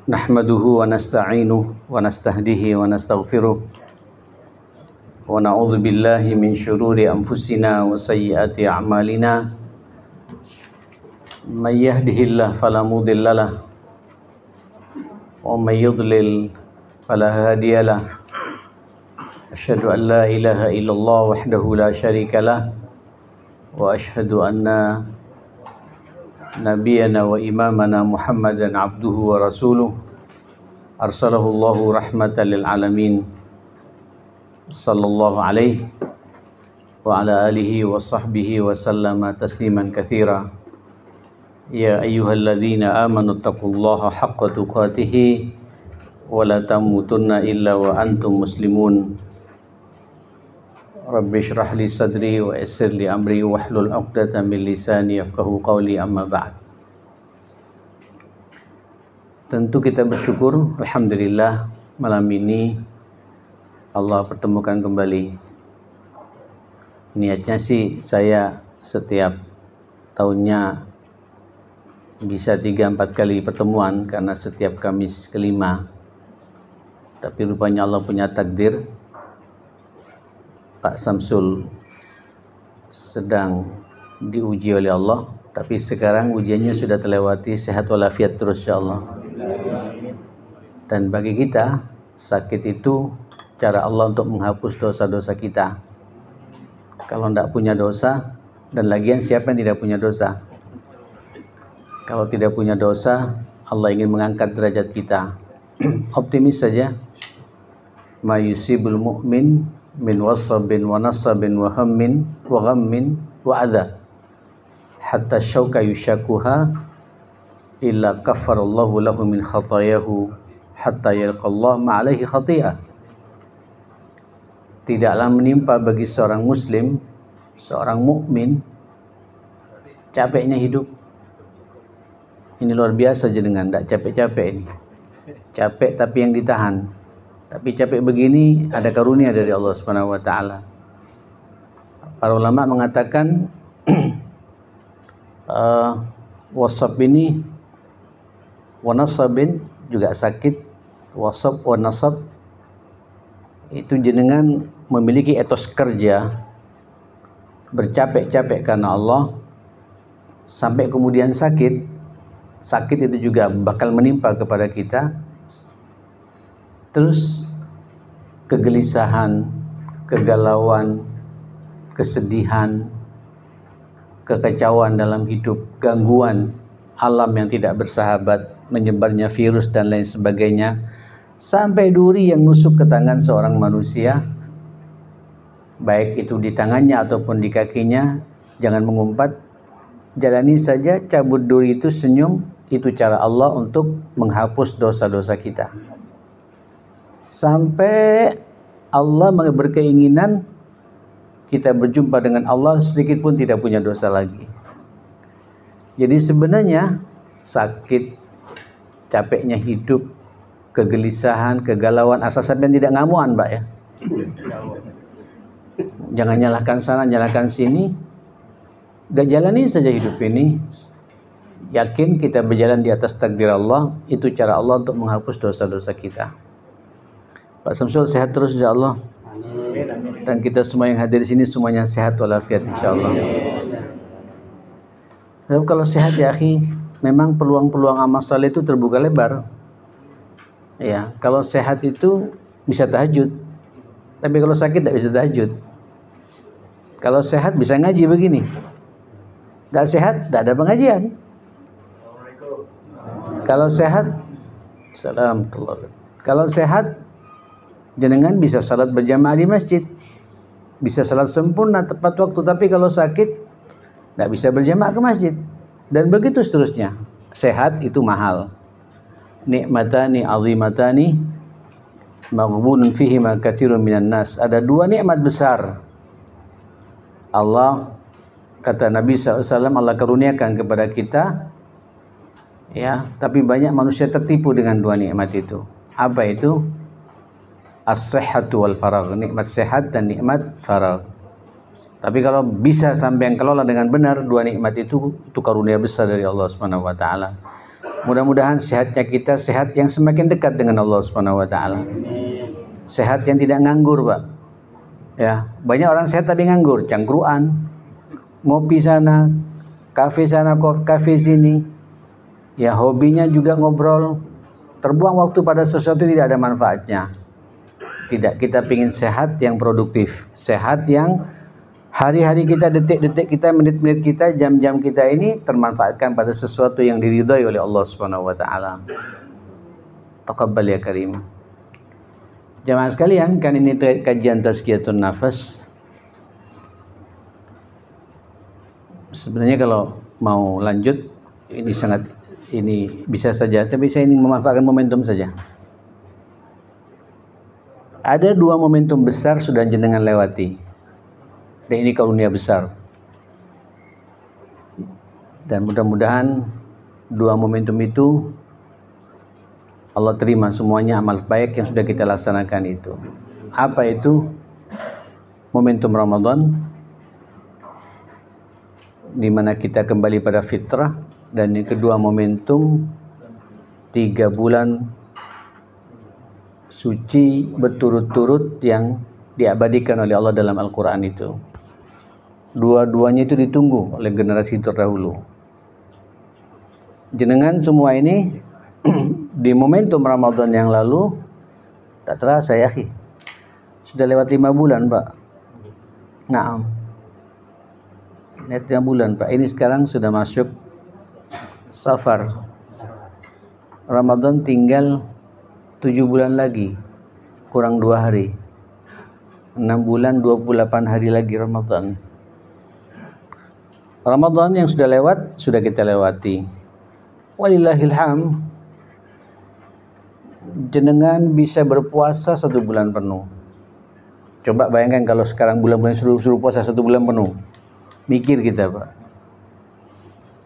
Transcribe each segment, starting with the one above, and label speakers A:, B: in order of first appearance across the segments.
A: Nahmaduhu wa nasta'inuhu wa nastahdihi wa nastaghfiruh wa na'udzu billahi min syururi anfusina wa sayyiati a'malina. May yahdihillahu fala mudhillalah wa may yudlil fala hadiyalah. Asyhadu an la ilaha illallah wahdahu la syarikalah wa asyhadu anna nabiyana wa imamana Muhammadan abduhu wa rasuluh arsalahu Allahu rahmatan lil alamin sallallahu alaihi wa ala alihi wa sahbihi wa sallama tasliman katsira. Ya ayyuhalladzina amanu taqullaha haqqa tuqatih wa la tamutunna illa wa antum muslimun. Rabbi shrah li sadri wa yassir li amri wahlul 'uqdatam min lisani yafqahu qawli, amma ba'd. Tentu kita bersyukur, alhamdulillah malam ini Allah pertemukan kembali. Niatnya sih saya setiap tahunnya bisa 3-4 kali pertemuan karena setiap Kamis kelima. Tapi rupanya Allah punya takdir, Pak Samsul sedang diuji oleh Allah, tapi sekarang ujiannya sudah terlewati, sehat walafiat terus insyaallah. Dan bagi kita, sakit itu cara Allah untuk menghapus dosa-dosa kita. Kalau tidak punya dosa, dan lagian siapa yang tidak punya dosa? Kalau tidak punya dosa, Allah ingin mengangkat derajat kita. Optimis saja. Ma yusibul mu'min min wasabin wa nasabin wa hammin wa ghammin wa adha hatta syauka yushakuha illa kafarallahu lahu min khatayahu hatta yalqallah ma'alaihi khati'ah. Tidaklah menimpa bagi seorang muslim, seorang mukmin, capeknya hidup. Ini luar biasa jenengan, tidak capek-capek ini. Capek tapi yang ditahan. Tapi capek begini ada karunia dari Allah Subhanahu wa taala. Para ulama mengatakan wasab ini wa nasabin juga sakit. Wasab wa nasab itu jenengan memiliki etos kerja, bercapek-capek karena Allah sampai kemudian sakit. Sakit itu juga bakal menimpa kepada kita. Terus kegelisahan, kegalauan, kesedihan, kekacauan dalam hidup, gangguan alam yang tidak bersahabat, menyebarnya virus dan lain sebagainya, sampai duri yang nusuk ke tangan seorang manusia, baik itu di tangannya ataupun di kakinya, jangan mengumpat, jalani saja, cabut duri itu, senyum, itu cara Allah untuk menghapus dosa-dosa kita. Sampai Allah berkeinginan kita berjumpa dengan Allah sedikit pun tidak punya dosa lagi. Jadi sebenarnya sakit, capeknya hidup, kegelisahan, kegalauan, asal sampai tidak ngamuan, Mbak ya. Jangan nyalahkan sana, nyalahkan sini. Gak jalani saja hidup ini. Yakin kita berjalan di atas takdir Allah, itu cara Allah untuk menghapus dosa-dosa kita. Pak Samsul sehat terus insyaallah. Dan kita semua yang hadir di sini semuanya sehat walafiat insyaallah. Lalu kalau sehat ya akhi, memang peluang-peluang amal saleh itu terbuka lebar. Ya, kalau sehat itu bisa tahajud. Tapi kalau sakit tidak bisa tahajud. Kalau sehat bisa ngaji begini. Tidak sehat tidak ada pengajian. Kalau sehat, kalau sehat jenengan bisa salat berjamaah di masjid, bisa salat sempurna tepat waktu. Tapi kalau sakit tidak bisa berjamaah ke masjid, dan begitu seterusnya. Sehat itu mahal. Nikmatani azimatani maghbunun fihima katsirun minan nas. Ada dua nikmat besar Allah, kata Nabi SAW, Allah karuniakan kepada kita, ya, tapi banyak manusia tertipu dengan dua nikmat itu. Apa itu? As-sihhatu wal faragh, nikmat sehat dan nikmat faragh. Tapi kalau bisa sampai yang kelola dengan benar dua nikmat itu karunia besar dari Allah Subhanahu wa taala. Mudah-mudahan sehatnya kita sehat yang semakin dekat dengan Allah Subhanahu wa taala. Sehat yang tidak nganggur, Pak. Ya, banyak orang sehat tapi nganggur, cangkruan, ngopi sana, kafe sana, kafe sini. Ya, hobinya juga ngobrol, terbuang waktu pada sesuatu tidak ada manfaatnya. Tidak, kita ingin sehat yang produktif, sehat yang hari-hari kita, detik-detik kita, menit-menit kita, jam-jam kita ini termanfaatkan pada sesuatu yang diridhai oleh Allah Subhanahu wa taala. Taqabbal ya karim. Jamaah sekalian, kan ini kajian tazkiyatun nafas. Sebenarnya kalau mau lanjut ini bisa saja, tapi saya ingin memanfaatkan momentum saja. Ada 2 momentum besar sudah jenengan lewati, dan ini karunia besar. Dan mudah-mudahan 2 momentum itu Allah terima semuanya amal baik yang sudah kita laksanakan itu. Apa itu? Momentum Ramadan, di mana kita kembali pada fitrah, dan yang kedua momentum 3 bulan suci berturut-turut yang diabadikan oleh Allah dalam Al-Quran itu. Dua-duanya itu ditunggu oleh generasi terdahulu. Jenengan semua ini di momentum Ramadan yang lalu tak terasa ya, sudah lewat 5 bulan, Pak. Naam. Lewat 5 bulan, Pak. Ini sekarang sudah masuk Safar. Ramadan tinggal 7 bulan lagi, kurang 2 hari. 6 bulan 28 hari lagi Ramadan. Ramadan yang sudah lewat sudah kita lewati. Walillahilham, jenengan bisa berpuasa 1 bulan penuh. Coba bayangkan kalau sekarang bulan-bulan suruh puasa 1 bulan penuh. Mikir kita, Pak.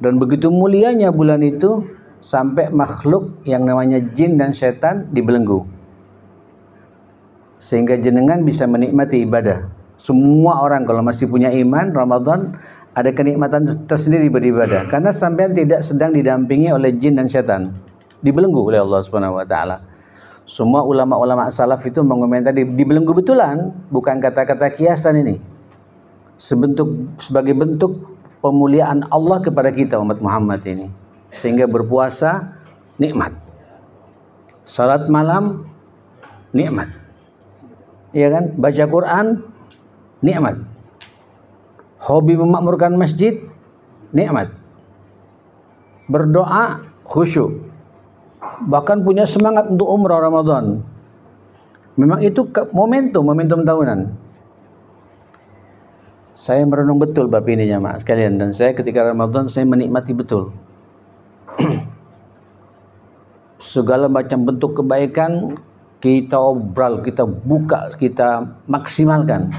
A: Dan begitu mulianya bulan itu, sampai makhluk yang namanya jin dan setan dibelenggu, sehingga jenengan bisa menikmati ibadah. Semua orang kalau masih punya iman, Ramadan ada kenikmatan tersendiri beribadah, karena sampean tidak sedang didampingi oleh jin dan setan, dibelenggu oleh Allah Subhanahu wa taala. Semua ulama-ulama salaf itu mengomentari dibelenggu betulan, bukan kata-kata kiasan ini. Sebagai bentuk pemuliaan Allah kepada kita umat Muhammad ini. Sehingga berpuasa nikmat, salat malam nikmat, ya kan, baca Quran nikmat, hobi memakmurkan masjid nikmat, berdoa khusyuk, bahkan punya semangat untuk umrah Ramadan. Memang itu momentum tahunan. Saya merenung betul bab ini jamaah sekalian, dan saya ketika Ramadan saya menikmati betul segala macam bentuk kebaikan kita obral, kita buka, kita maksimalkan.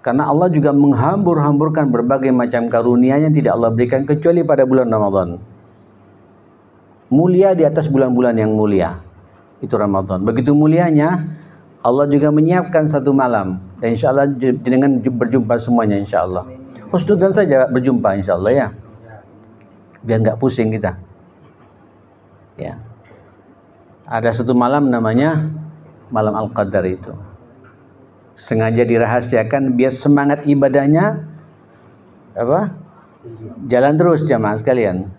A: Karena Allah juga menghambur-hamburkan berbagai macam karunia yang tidak Allah berikan kecuali pada bulan Ramadan. Mulia di atas bulan-bulan yang mulia, itu Ramadan. Begitu mulianya, Allah juga menyiapkan 1 malam. Dan insya Allah dengan berjumpa semuanya insya Allah. Husnudzan saja berjumpa insya Allah ya. Biar nggak pusing kita. Ya, ada 1 malam namanya malam Al-Qadar itu. Sengaja dirahasiakan biar semangat ibadahnya jalan terus jamaah sekalian.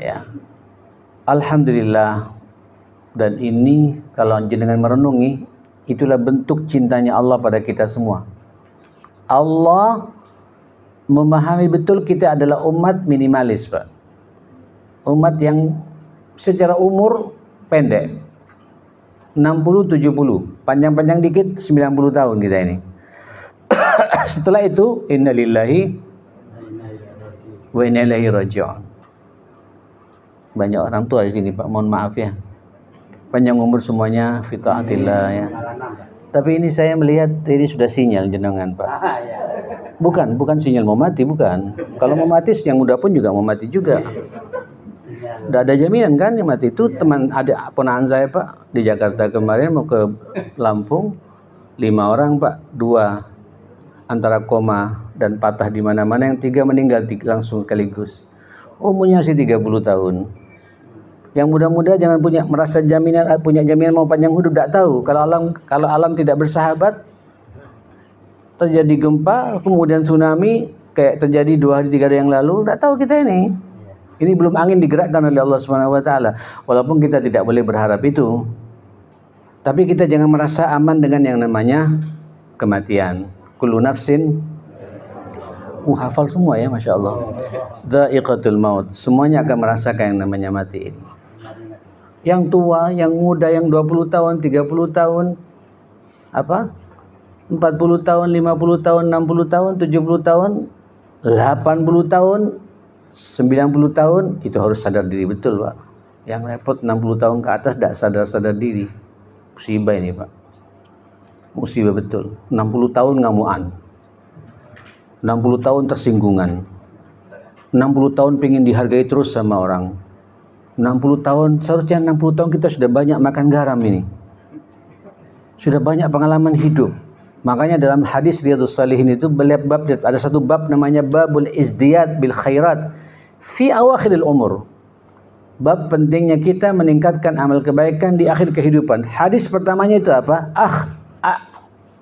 A: Ya, alhamdulillah. Dan ini kalau jenengan merenungi, itulah bentuk cintanya Allah pada kita semua. Allah memahami betul kita adalah umat minimalis, Pak. Umat yang secara umur pendek, 60-70, panjang-panjang dikit 90 tahun kita ini. Setelah itu innalillahi wa inna ilaihi raji'un. Banyak orang tua di sini, Pak, mohon maaf ya. Panjang umur semuanya fi taatillah ya. Tapi ini saya melihat ini sudah sinyal jenengan, Pak. Bukan sinyal mau mati, bukan. Kalau mau mati yang muda pun juga mau mati juga. Udah ada jaminan kan yang mati itu. Teman ada ponakan saya, Pak, di Jakarta kemarin mau ke Lampung, 5 orang, Pak, 2 antara koma dan patah di mana-mana, yang 3 meninggal langsung sekaligus. Umurnya sih 30 tahun. Yang muda-muda jangan merasa punya jaminan mau panjang hidup, tidak tahu. Kalau alam tidak bersahabat, terjadi gempa, kemudian tsunami kayak terjadi 2 hari 3 hari yang lalu, tidak tahu kita ini. Ini belum angin digerakkan oleh Allah Subhanahu wa taala. Walaupun kita tidak boleh berharap itu. Tapi kita jangan merasa aman dengan yang namanya kematian. Kullu nafsin, hafal semua ya, Masya Allah. Dha'iqatul maut, semuanya akan merasakan yang namanya mati ini. Yang tua, yang muda, yang 20 tahun, 30 tahun, 40 tahun, 50 tahun, 60 tahun, 70 tahun, 80 tahun, 90 tahun, itu harus sadar diri betul, Pak. Yang repot 60 tahun ke atas tidak sadar diri. Musibah ini, Pak. Musibah betul. 60 tahun ngamuan. 60 tahun tersinggungan. 60 tahun pengen dihargai terus sama orang. 60 tahun, seharusnya 60 tahun kita sudah banyak makan garam ini. Sudah banyak pengalaman hidup. Makanya dalam hadis Riyadhus Shalihin itu ada satu bab namanya babul izdiyad bil khairat fi awakhiril umur. Bab pentingnya kita meningkatkan amal kebaikan di akhir kehidupan. Hadis pertamanya itu apa?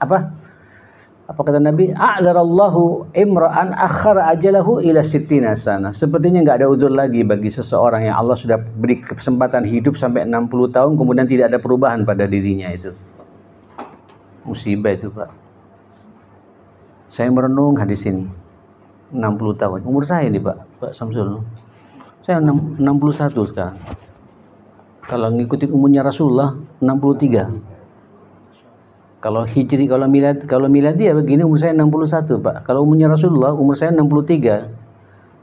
A: Apa kata Nabi? A'dzarallahu imra'an akhara ajalahu ila sittina sana. Sepertinya enggak ada uzur lagi bagi seseorang yang Allah sudah beri kesempatan hidup sampai 60 tahun kemudian tidak ada perubahan pada dirinya itu. Musibah itu, Pak. Saya merenung hadis ini. 60 tahun. Umur saya ini, Pak Samsul. Saya 61 sekarang. Kalau ngikutin umurnya Rasulullah 63. Kalau hijri, kalau miladi ya begini, umur saya 61, Pak. Kalau umurnya Rasulullah, umur saya 63.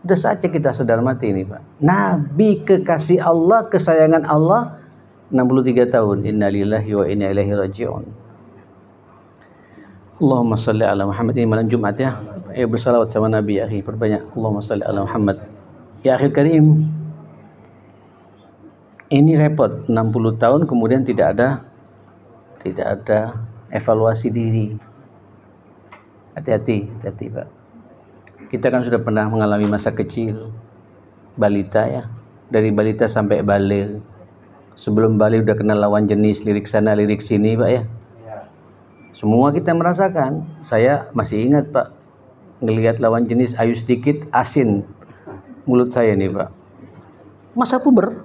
A: Udah saatnya kita sadar mati ini, Pak. Nabi kekasih Allah, kesayangan Allah, 63 tahun. Innalillahi wa inna ilaihi raji'un. Allahumma salli ala Muhammad. Ini malam Jumat ya. Ayo bersalawat sama Nabi ya, akhi. Perbanyak. Allahumma salli ala Muhammad. Ya akhir karim. Ini repot. 60 tahun kemudian tidak ada evaluasi diri. Hati-hati, Pak. Kita kan sudah pernah mengalami masa kecil, balita ya. Dari balita sampai baligh. Sebelum baligh udah kenal lawan jenis, lirik sana, lirik sini, Pak ya. Semua kita merasakan. Saya masih ingat, Pak, ngelihat lawan jenis ayu sedikit, asin mulut saya nih, Pak. Masa puber.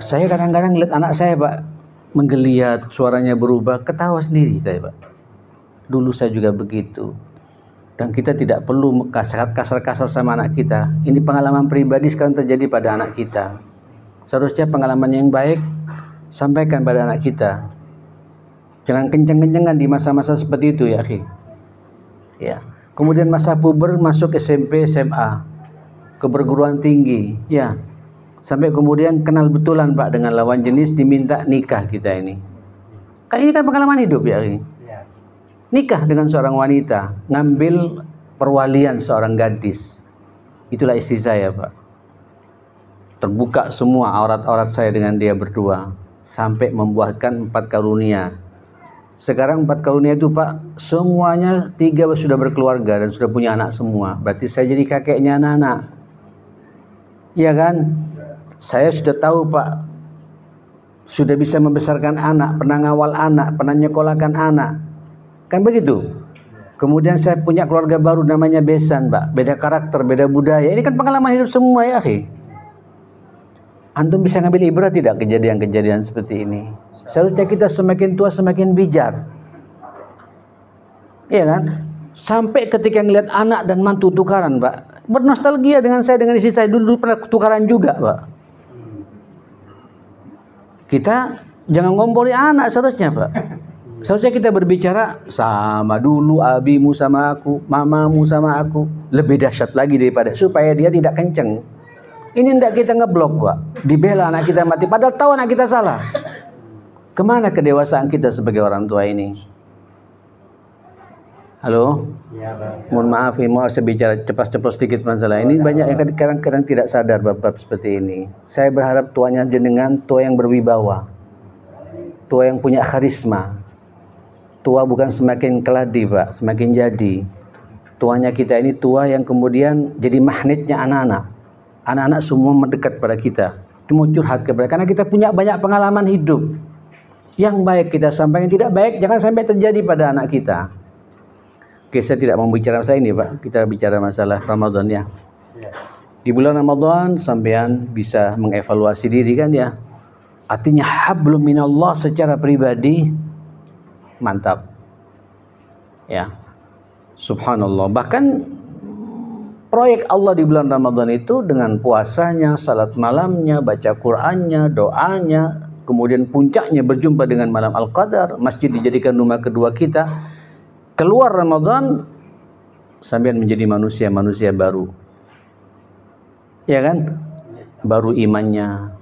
A: Saya kadang-kadang lihat anak saya, Pak, menggeliat, suaranya berubah, ketawa sendiri saya, Pak. Dulu saya juga begitu. Dan kita tidak perlu kasar-kasar sama anak kita. Ini pengalaman pribadi sekarang terjadi pada anak kita. Seharusnya pengalaman yang baik sampaikan pada anak kita. Jangan kenceng-kencengan di masa-masa seperti itu ya, akhi. Ya. Kemudian masa puber, masuk SMP, SMA, ke perguruan tinggi, ya. Sampai kemudian kenal betulan, Pak, dengan lawan jenis, diminta nikah kita ini. Kan ini kan pengalaman hidup ya, akhi. Nikah dengan seorang wanita, ngambil perwalian seorang gadis. Itulah istri saya, Pak. Terbuka semua aurat-aurat saya dengan dia berdua, sampai membuahkan 4 karunia. Sekarang 4 karunia itu, Pak, semuanya 3 sudah berkeluarga dan sudah punya anak semua. Berarti saya jadi kakeknya anak-anak. Iya kan? Saya sudah tahu, Pak, sudah bisa membesarkan anak, pernah ngawal anak, pernah nyekolahkan anak. Kan begitu? Kemudian saya punya keluarga baru namanya besan, Pak. Beda karakter, beda budaya. Ini kan pengalaman hidup semua ya, akhi. Antum bisa ngambil ibarat tidak kejadian-kejadian seperti ini? Seharusnya kita semakin tua semakin bijak. Iya kan? Sampai ketika ngelihat anak dan mantu tukaran, Pak. Bernostalgia dengan saya, dengan istri saya. Dulu pernah tukaran juga, Pak. Kita jangan ngompori anak seharusnya, Pak. Seharusnya kita berbicara sama dulu abimu sama aku, mamamu sama aku. Lebih dahsyat lagi daripada supaya dia tidak kenceng. Ini tidak kita ngeblok, Pak. Dibela anak kita mati padahal tahu anak kita salah. Kemana kedewasaan kita sebagai orang tua ini? Halo? Ya, mohon maaf, mau saya bicara cepat-cepat sedikit masalah ini. Banyak yang kadang-kadang tidak sadar bab-bab seperti ini. Saya berharap tuanya jenengan tua yang berwibawa, tua yang punya karisma. Tua bukan semakin keladi, Pak, semakin jadi. Tuanya kita ini tua yang kemudian jadi magnetnya anak-anak. Anak-anak semua mendekat pada kita. mau curhat kepada, karena kita punya banyak pengalaman hidup. Yang baik kita sampaikan, tidak baik jangan sampai terjadi pada anak kita. Oke, saya tidak mau bicara masalah ini, Pak. Kita bicara masalah Ramadan ya. Di bulan Ramadan sampean bisa mengevaluasi diri kan ya. Artinya hablum minallah secara pribadi mantap. Ya. Subhanallah. Bahkan proyek Allah di bulan Ramadan itu dengan puasanya, salat malamnya, baca Qur'annya, doanya, kemudian puncaknya berjumpa dengan malam Al-Qadar, masjid dijadikan rumah kedua kita. Keluar Ramadan sampean menjadi manusia baru. Ya kan? Baru imannya,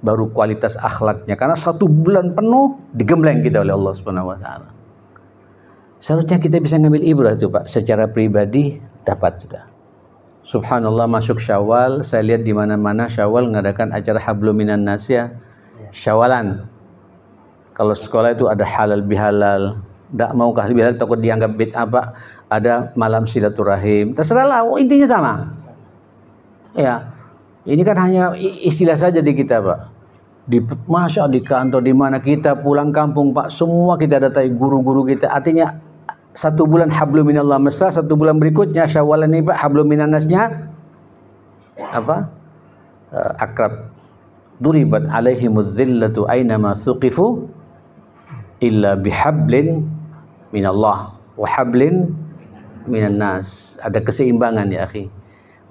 A: baru kualitas akhlaknya, karena 1 bulan penuh digembleng kita oleh Allah Subhanahu wa taala. Seharusnya kita bisa ngambil ibrah itu, Pak, secara pribadi dapat sudah. Subhanallah, masuk Syawal, saya lihat di mana-mana Syawal mengadakan acara hablum minan nas ya. Syawalan. Kalau sekolah itu ada halal bihalal, enggak mau halal bihalal takut dianggap bid'ah, Pak. Ada malam silaturahim. Terserahlah, intinya sama. Ya, ini kan hanya istilah saja di kita, Pak. Masya Allah, di kantor, di mana kita pulang kampung, Pak, semua kita datai guru-guru kita. Artinya 1 bulan hablum minallah mesra, 1 bulan berikutnya Syawal ini, Pak, hablum minan nasnya apa? Akrab. Duribat alaihimuz zillatu aynama suqifu illa bihablin minallah wa hablin minan nas. Ada keseimbangan ya, akhi.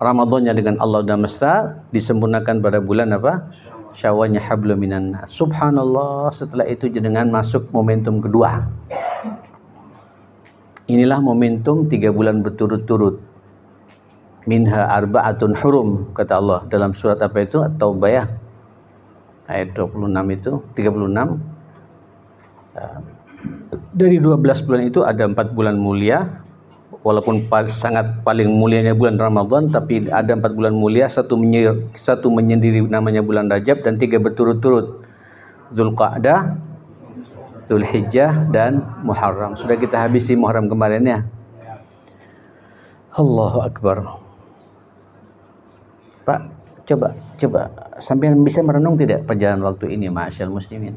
A: Ramadannya dengan Allah dan mesra disempurnakan pada bulan apa? Syawalnya hablum minan nas. Subhanallah, setelah itu jenengan masuk momentum kedua. Inilah momentum 3 bulan berturut-turut. Minha arba'atun hurum, kata Allah dalam surat apa itu? At-Taubah ya. Ayat 26 itu, 36. Dari 12 bulan itu ada 4 bulan mulia. Walaupun sangat paling mulianya bulan Ramadan, tapi ada 4 bulan mulia, satu menyendiri namanya bulan Rajab, dan 3 berturut-turut, Zulqa'dah, Zulhijjah, dan Muharram. Sudah kita habisi Muharram kemarin ya. Allahu Akbar. Pak, coba sampai bisa merenung tidak perjalanan waktu ini, ma'asyal muslimin.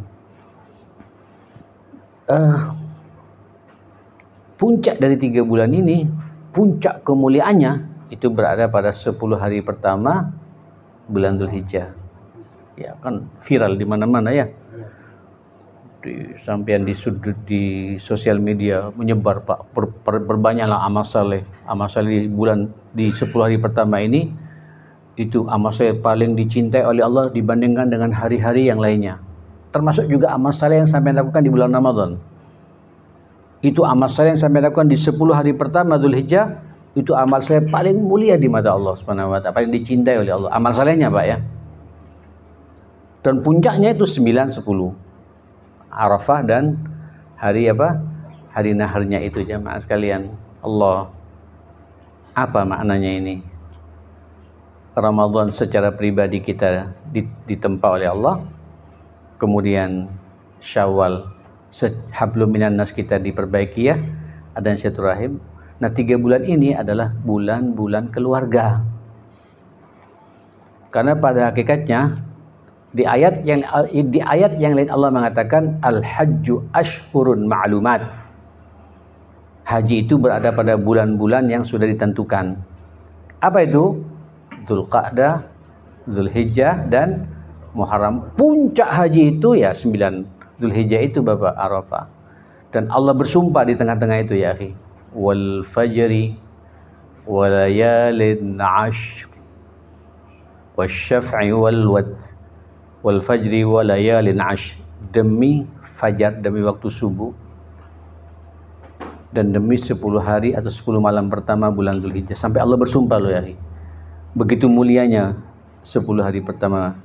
A: Puncak dari 3 bulan ini, puncak kemuliaannya itu berada pada 10 hari pertama bulan Dzulhijjah. Ya kan viral di mana-mana ya. Sampean di sosial media menyebar, Pak. Perbanyaklah amal saleh. Amal saleh di 10 hari pertama ini itu amal saleh paling dicintai oleh Allah dibandingkan dengan hari-hari yang lainnya. Termasuk juga amal saleh yang sampean lakukan di bulan Ramadan. Itu amal saleh yang sampai lakukan di 10 hari pertama Dzulhijjah, itu amal saleh paling mulia di mata Allah Subhanahu wa taala, paling dicintai oleh Allah. Amal salehnya, Pak ya. Dan puncaknya itu 9, 10. Arafah dan hari apa? Hari naharnya itu, jamaah sekalian. Allah. Apa maknanya ini? Ramadan secara pribadi kita ditempa oleh Allah. Kemudian Syawal hablum minan nas kita diperbaiki ya, ada silaturahim. Nah, 3 bulan ini adalah bulan-bulan keluarga. Karena pada hakikatnya di ayat yang lain Allah mengatakan al-hajju ashhurun ma'lumat. Haji itu berada pada bulan-bulan yang sudah ditentukan. Apa itu? Dzulqa'dah, Dzulhijjah, dan Muharram. Puncak haji itu ya 9 Dzulhijjah itu, Bapak, Arafah. Dan Allah bersumpah di tengah-tengah itu ya, akhi. Wal fajri wa layalin 'ashr wasyaf'i wal wad. Wal fajri wa layalin 'ashr. Demi fajar, demi waktu subuh, dan demi 10 hari atau 10 malam pertama bulan Dzulhijjah. Sampai Allah bersumpah loh ya, akhi. Begitu mulianya 10 hari pertama.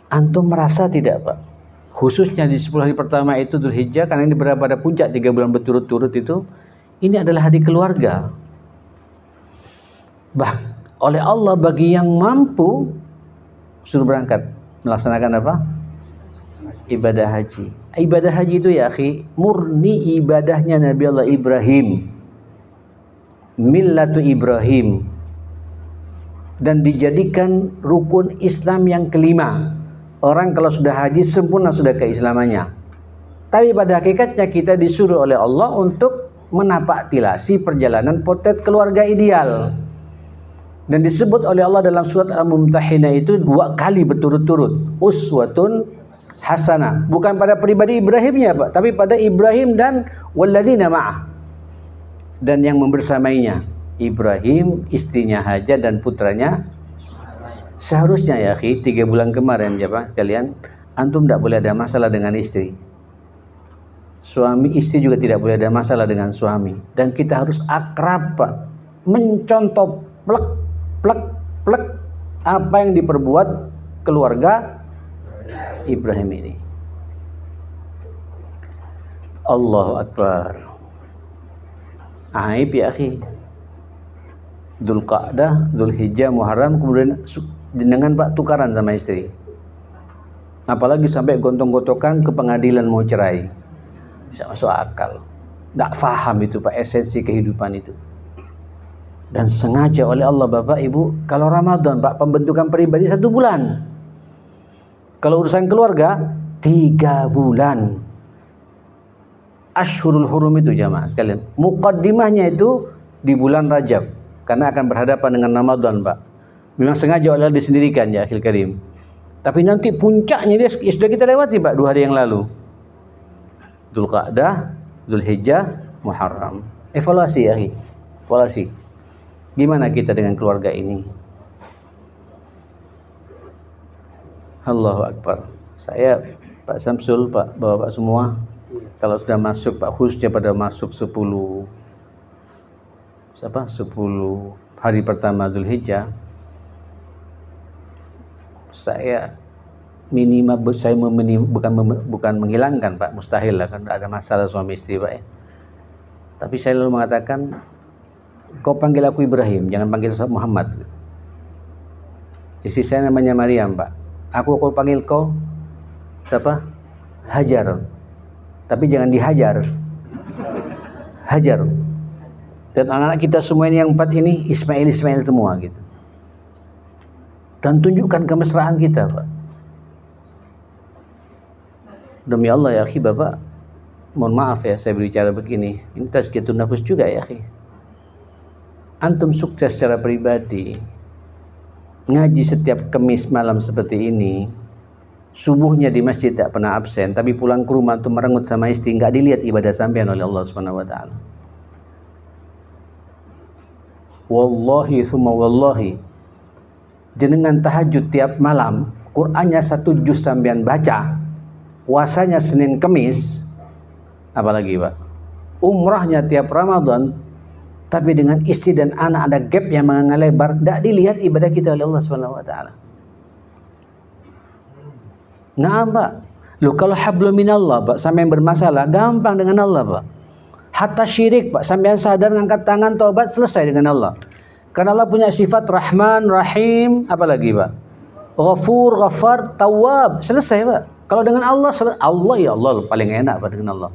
A: Antum merasa tidak, Pak? Khususnya di 10 hari pertama itu Dzulhijjah, karena ini berada pada puncak 3 bulan berturut-turut itu, ini adalah hari keluarga. Oleh Allah bagi yang mampu suruh berangkat melaksanakan apa? Ibadah haji. Ibadah haji itu ya, akhi, murni ibadahnya Nabi Allah Ibrahim. Millatu Ibrahim. Dan dijadikan rukun Islam yang kelima. Orang kalau sudah haji sempurna sudah keislamannya. Tapi pada hakikatnya kita disuruh oleh Allah untuk menapak tilasi perjalanan potret keluarga ideal. Dan disebut oleh Allah dalam surat Al-Mumtahinah itu 2 kali berturut-turut, uswatun hasanah. Bukan pada pribadi Ibrahimnya, Pak, tapi pada Ibrahim dan walladzina ma'ah, dan yang membersamainya, Ibrahim, istrinya Hajar dan putranya. Seharusnya ya akhi, 3 bulan kemarin ya Pak kalian, antum tidak boleh ada masalah dengan istri. Suami istri juga tidak boleh ada masalah dengan suami. Dan kita harus akrab, Pak, mencontoh plek apa yang diperbuat keluarga Ibrahim ini. Allahu Akbar. Aib ya akhi. Dzulqa'dah, Dzulhijjah, Muharram, kemudian dengan Pak tukaran sama istri. Apalagi sampai gontok-gontokan ke pengadilan mau cerai. Bisa masuk akal. Tidak faham itu Pak esensi kehidupan itu. Dan sengaja oleh Allah Bapak Ibu, kalau Ramadan Pak pembentukan pribadi 1 bulan. Kalau urusan keluarga 3 bulan. Ashhurul Hurum itu jamaah sekalian. Muqaddimahnya itu di bulan Rajab karena akan berhadapan dengan Ramadan Pak. Memang sengaja oleh Allah disendirikan ya akhil karim. Tapi nanti puncaknya dia sudah kita lewati Pak 2 hari yang lalu. Dzulqa'dah, Dzulhijjah, Muharram. Evaluasi ya akhi. Evaluasi. Gimana kita dengan keluarga ini? Allahu Akbar. Saya Pak Samsul, Pak Bapak semua, kalau sudah masuk Pak, khususnya pada masuk 10 hari pertama Dzulhijjah, saya minimal saya bukan menghilangkan Pak, mustahil lah kan ada masalah suami istri Pak ya. Tapi saya lalu mengatakan, kau panggil aku Ibrahim, jangan panggil Muhammad. Istri saya namanya Maryam Pak. Aku panggil kau siapa? Hajar. Tapi jangan dihajar. Hajar. Dan anak-anak kita semua ini yang 4 ini Ismail semua gitu. Dan tunjukkan kemesraan kita Pak. Demi Allah ya akhi Bapak, mohon maaf ya saya berbicara begini. Ini tazkiyatun nafs juga ya akhi. Antum sukses secara pribadi, ngaji setiap Kamis malam seperti ini, subuhnya di masjid tak pernah absen, tapi pulang ke rumah tuh merengut sama istri, nggak dilihat ibadah sampean oleh Allah Subhanahu wa taala. Wallahi summa wallahi, jenengan tahajud tiap malam, Qur'annya 1 juz sampean baca, puasanya Senin Kamis, apalagi Pak, umrahnya tiap Ramadan, tapi dengan istri dan anak ada gap yang menganga lebar, tidak dilihat ibadah kita oleh Allah Subhanahu wa taala. Nah, Pak. Loh kalau hablum minallah, Pak, sampai yang bermasalah gampang dengan Allah, Pak. Hatta syirik, Pak, sampai yang sadar ngangkat tangan taubat selesai dengan Allah. Karena Allah punya sifat Rahman, Rahim, apalagi, Pak? Ghafur, Ghaffar, Tawwab, selesai, Pak. Kalau dengan Allah, Allah ya Allah paling enak Pak dengan Allah.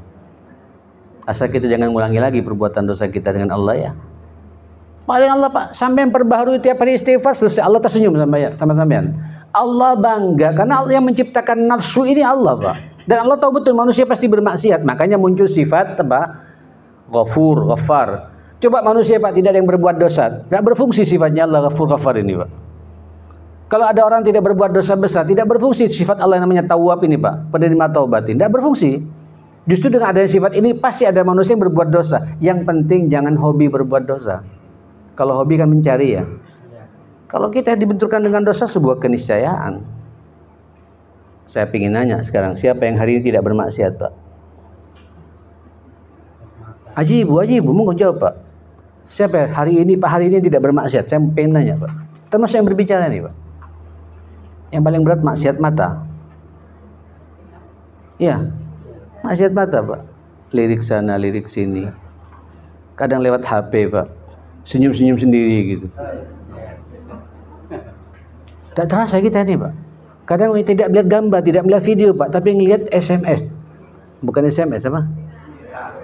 A: Asal kita jangan ulangi lagi perbuatan dosa kita dengan Allah ya. Paling Allah Pak, sampai perbaharui tiap hari istighfar selesai, Allah tersenyum sama sampean. Allah bangga karena Allah yang menciptakan nafsu ini Allah Pak. Dan Allah tahu betul manusia pasti bermaksiat, makanya muncul sifat apa? Ghafur, Ghaffar. Coba manusia Pak tidak ada yang berbuat dosa, nggak berfungsi sifatnya Allah Ghafur, Ghaffar ini Pak. Kalau ada orang tidak berbuat dosa besar, tidak berfungsi sifat Allah yang namanya Tawwab ini Pak, penerima taubat ini, tidak berfungsi. Justru dengan adanya sifat ini pasti ada manusia yang berbuat dosa. Yang penting jangan hobi berbuat dosa. Kalau hobi kan mencari ya. Kalau kita dibenturkan dengan dosa sebuah keniscayaan. Saya ingin nanya sekarang, siapa yang hari ini tidak bermaksiat Pak? Ajibu, monggo jawab Pak. Siapa hari ini tidak bermaksiat? Saya pengen nanya Pak. Termasuk yang berbicara nih Pak. Yang paling berat maksiat mata. Iya. Maksiat mata Pak, lirik sana, lirik sini. Kadang lewat HP Pak, senyum-senyum sendiri gitu. Tak terasa kita nih Pak. Kadang tidak melihat gambar, tidak melihat video Pak, tapi ngelihat SMS. Bukan SMS apa?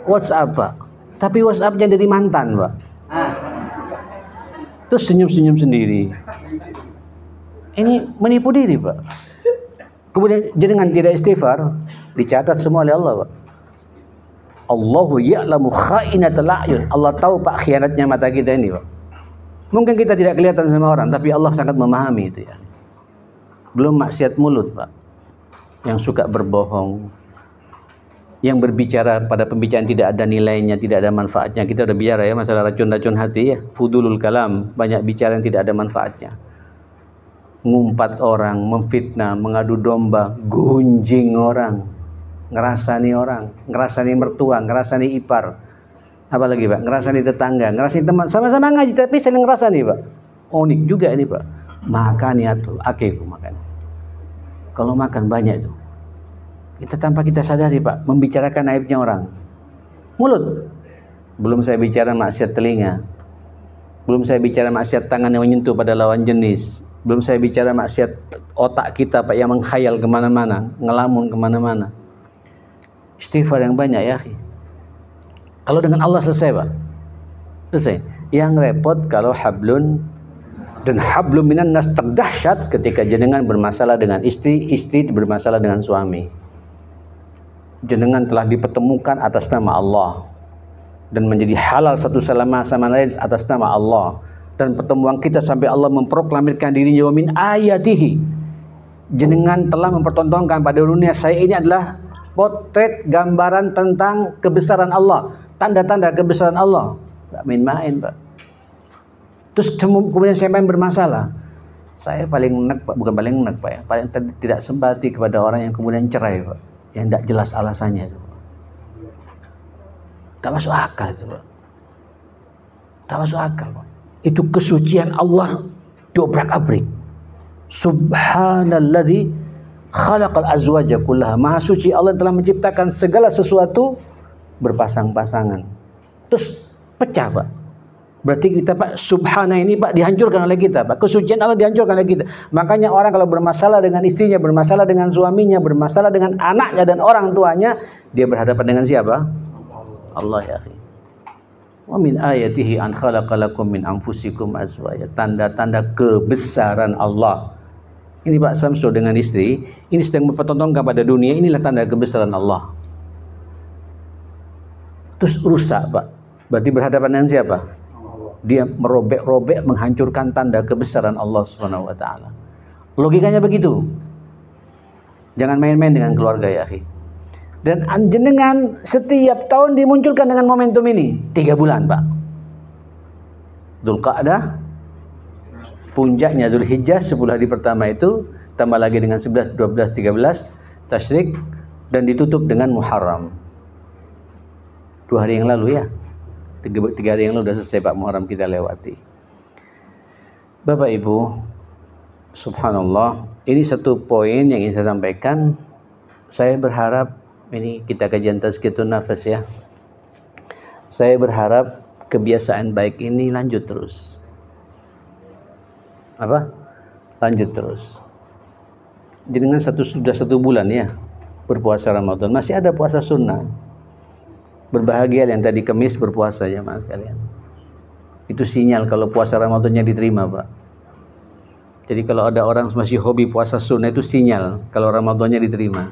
A: WhatsApp Pak. Tapi WhatsAppnya dari mantan Pak. Terus senyum-senyum sendiri. Ini menipu diri Pak. Kemudian jenengan tidak istighfar, dicatat semua oleh Allah, Pak. Allahu ya'lamu kha'inatal a'yun. Allah tahu Pak khianatnya mata kita ini, Pak. Mungkin kita tidak kelihatan sama orang, tapi Allah sangat memahami itu ya. Belum maksiat mulut, Pak. Yang suka berbohong, yang berbicara pada pembicaraan tidak ada nilainya, tidak ada manfaatnya. Kita udah bicara ya masalah racun-racun hati ya, fudulul kalam, banyak bicara yang tidak ada manfaatnya. Ngumpat orang, memfitnah, mengadu domba, gunjing orang, ngerasani orang, ngerasani mertua, ngerasani ipar, apalagi Pak, ngerasani tetangga, ngerasani teman, sama-sama ngaji tapi saling ngerasani Pak. Unik juga ini Pak. Makan ya tuh, aku makan. Kalau makan banyak itu, kita tanpa kita sadari Pak, membicarakan aibnya orang. Mulut. Belum saya bicara maksiat telinga, belum saya bicara maksiat tangan yang menyentuh pada lawan jenis, belum saya bicara maksiat otak kita Pak yang menghayal kemana-mana, ngelamun kemana-mana. Istighfar yang banyak ya. Kalau dengan Allah selesai Pak, selesai. Yang repot kalau hablun dan hablum minan nas terdahsyat ketika jenengan bermasalah dengan istri, istri bermasalah dengan suami. Jenengan telah dipertemukan atas nama Allah dan menjadi halal satu sama lain atas nama Allah, dan pertemuan kita sampai Allah memproklamirkan dirinya wa min ayatihi. Jenengan telah mempertontonkan pada dunia saya ini adalah potret gambaran tentang kebesaran Allah, tanda-tanda kebesaran Allah. Tidak main-main Pak. Terus kemudian siapa yang bermasalah? Saya paling enak Pak, bukan paling enak Pak ya, paling tidak simpati kepada orang yang kemudian cerai Pak, yang tidak jelas alasannya itu. Tak masuk akal itu Pak. Tak masuk akal Pak. Itu kesucian Allah dobrak-abrik. Subhanalladzi khalaqal azwaja kullaha. Maha suci Allah telah menciptakan segala sesuatu berpasang-pasangan. Terus pecah Pak. Berarti kita Pak, subhana ini Pak dihancurkan oleh kita Pak. Kesucian Allah dihancurkan oleh kita. Makanya orang kalau bermasalah dengan istrinya, bermasalah dengan suaminya, bermasalah dengan anaknya dan orang tuanya, dia berhadapan dengan siapa? Allah ya akhi. Wa min ayatihi an khalaqalakum min anfusikum azwaja. Tanda-tanda kebesaran Allah. Ini Pak Samsul dengan istri, ini sedang mempertontonkan pada dunia, inilah tanda kebesaran Allah. Terus rusak Pak. Berarti berhadapan dengan siapa? Dia merobek-robek, menghancurkan tanda kebesaran Allah Subhanahu wa taala. Logikanya begitu. Jangan main-main dengan keluarga ya akhi. Dan jenengan setiap tahun dimunculkan dengan momentum ini 3 bulan Pak. Dzulqa'dah, puncaknya Dzulhijjah 10 hari pertama itu, tambah lagi dengan 11, 12, 13 Tasyrik, dan ditutup dengan Muharram. 2 hari yang lalu ya. 3 hari yang lalu sudah selesai Pak Muharram kita lewati. Bapak Ibu, subhanallah, ini satu poin yang ingin saya sampaikan. Saya berharap ini kita kajian tazkiyatun nafas ya. Saya berharap kebiasaan baik ini lanjut terus. Apa? Lanjut terus. Dengan sudah 1 bulan ya berpuasa Ramadan, masih ada puasa sunnah. Berbahagia yang tadi Kamis berpuasa ya mas kalian. Itu sinyal kalau puasa Ramadannya diterima Pak. Jadi kalau ada orang masih hobi puasa sunnah, itu sinyal kalau Ramadannya diterima.